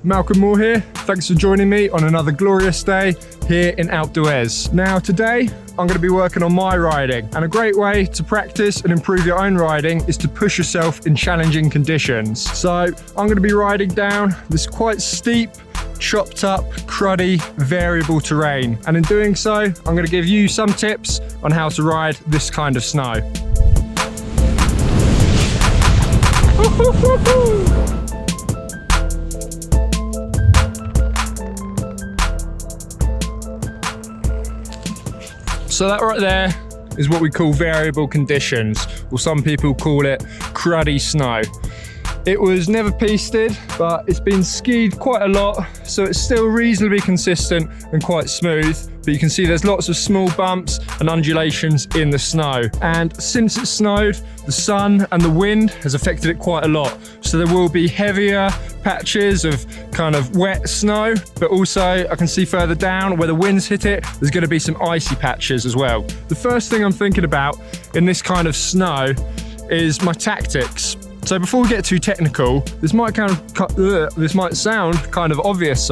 Malcolm Moore here. Thanks for joining me on another glorious day here in Outdoors. Now today, I'm going to be working on my riding, and a great way to practice and improve your own riding is to push yourself in challenging conditions. So I'm going to be riding down this quite steep, chopped up, cruddy, variable terrain. And in doing so, I'm going to give you some tips on how to ride this kind of snow. So that right there is what we call variable conditions, or some people call it cruddy snow. It was never pisted, but it's been skied quite a lot, so it's still reasonably consistent and quite smooth. But you can see there's lots of small bumps and undulations in the snow. And since it snowed, the sun and the wind has affected it quite a lot. So there will be heavier patches of kind of wet snow, but also I can see further down where the winds hit it, there's going to be some icy patches as well. The first thing I'm thinking about in this kind of snow is my tactics. So before we get too technical, this might sound kind of obvious,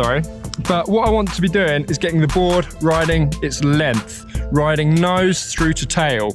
but what I want to be doing is getting the board riding its length, riding nose through to tail.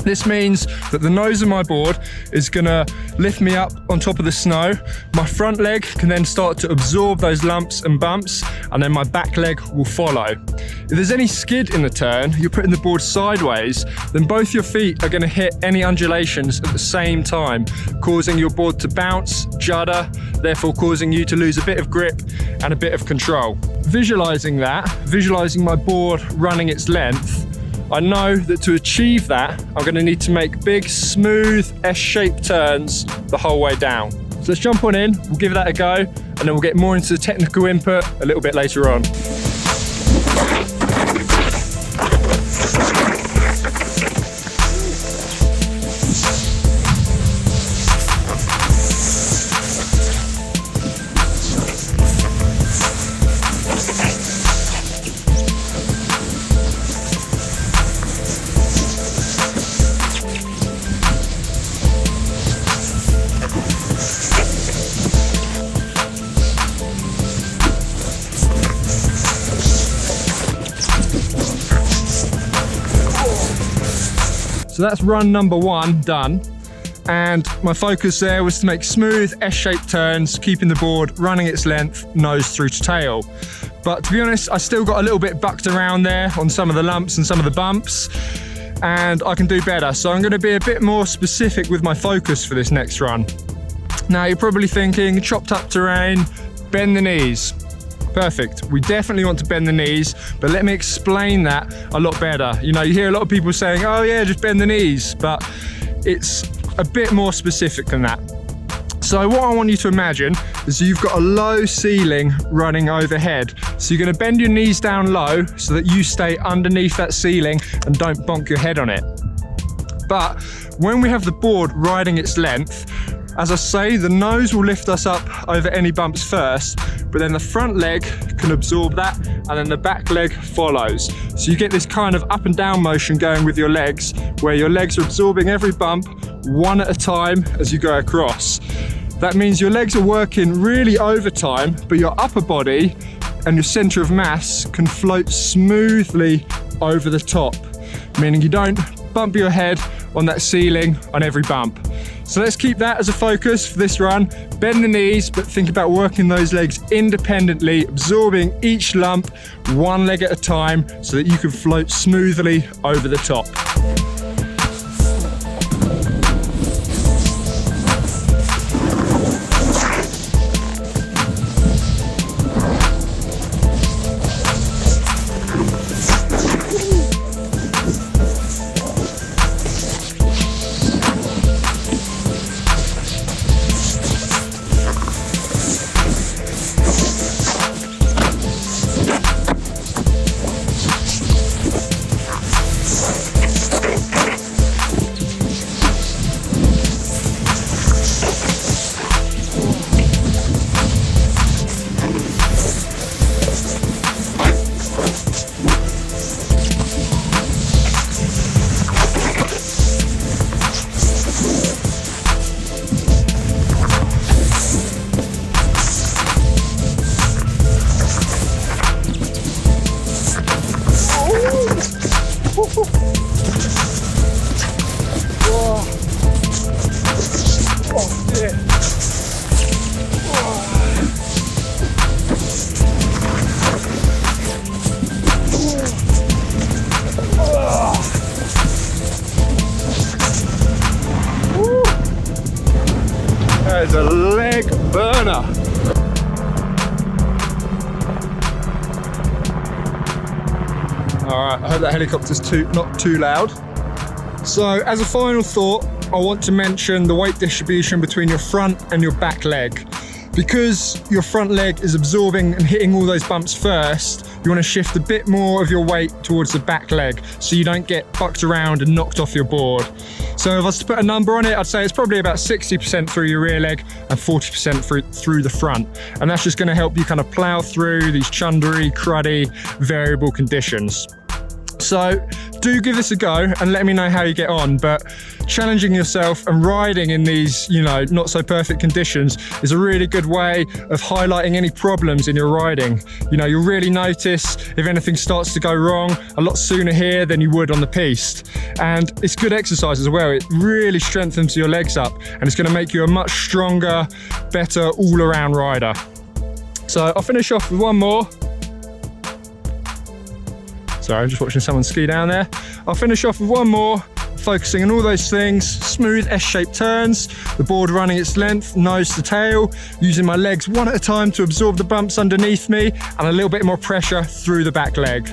This means that the nose of my board is gonna lift me up on top of the snow. My front leg can then start to absorb those lumps and bumps, and then my back leg will follow. If there's any skid in the turn, you're putting the board sideways, then both your feet are gonna hit any undulations at the same time, causing your board to bounce, judder, therefore causing you to lose a bit of grip and a bit of control. Visualizing my board running its length, I know that to achieve that, I'm going to need to make big, smooth, S-shaped turns the whole way down. So let's jump on in, we'll give that a go, and then we'll get more into the technical input a little bit later on. So that's run number one done, and my focus there was to make smooth S-shaped turns, keeping the board running its length, nose through to tail. But to be honest, I still got a little bit bucked around there on some of the lumps and some of the bumps, and I can do better. So I'm going to be a bit more specific with my focus for this next run. Now you're probably thinking, chopped up terrain, bend the knees. Perfect. We definitely want to bend the knees, but let me explain that a lot better. You know, you hear a lot of people saying, oh yeah, just bend the knees, but it's a bit more specific than that. So what I want you to imagine is you've got a low ceiling running overhead. So you're going to bend your knees down low so that you stay underneath that ceiling and don't bonk your head on it. But when we have the board riding its length, as I say, the nose will lift us up over any bumps first, but then the front leg can absorb that, and then the back leg follows. So you get this kind of up and down motion going with your legs, where your legs are absorbing every bump one at a time as you go across. That means your legs are working really overtime, but your upper body and your center of mass can float smoothly over the top, meaning you don't bump your head on that ceiling on every bump. So let's keep that as a focus for this run. Bend the knees, but think about working those legs independently, absorbing each lump one leg at a time so that you can float smoothly over the top. All right, I hope that helicopter's not too loud. So as a final thought, I want to mention the weight distribution between your front and your back leg. Because your front leg is absorbing and hitting all those bumps first, you want to shift a bit more of your weight towards the back leg so you don't get bucked around and knocked off your board. So if I was to put a number on it, I'd say it's probably about 60% through your rear leg and 40% through the front. And that's just going to help you kind of plow through these chundery, cruddy, variable conditions. So do give this a go and let me know how you get on. But challenging yourself and riding in these, not so perfect conditions is a really good way of highlighting any problems in your riding. You'll really notice if anything starts to go wrong a lot sooner here than you would on the piste. And it's good exercise as well. It really strengthens your legs up and it's going to make you a much stronger, better all-around rider. So I'll finish off with one more. Sorry, I'm just watching someone ski down there. I'll finish off with one more, focusing on all those things: smooth S-shaped turns, the board running its length, nose to tail, using my legs one at a time to absorb the bumps underneath me, and a little bit more pressure through the back leg.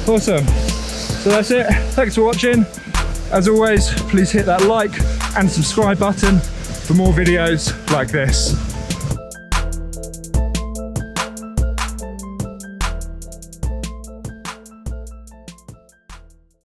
Awesome. So that's it. Thanks for watching. As always, please hit that like and subscribe button for more videos like this.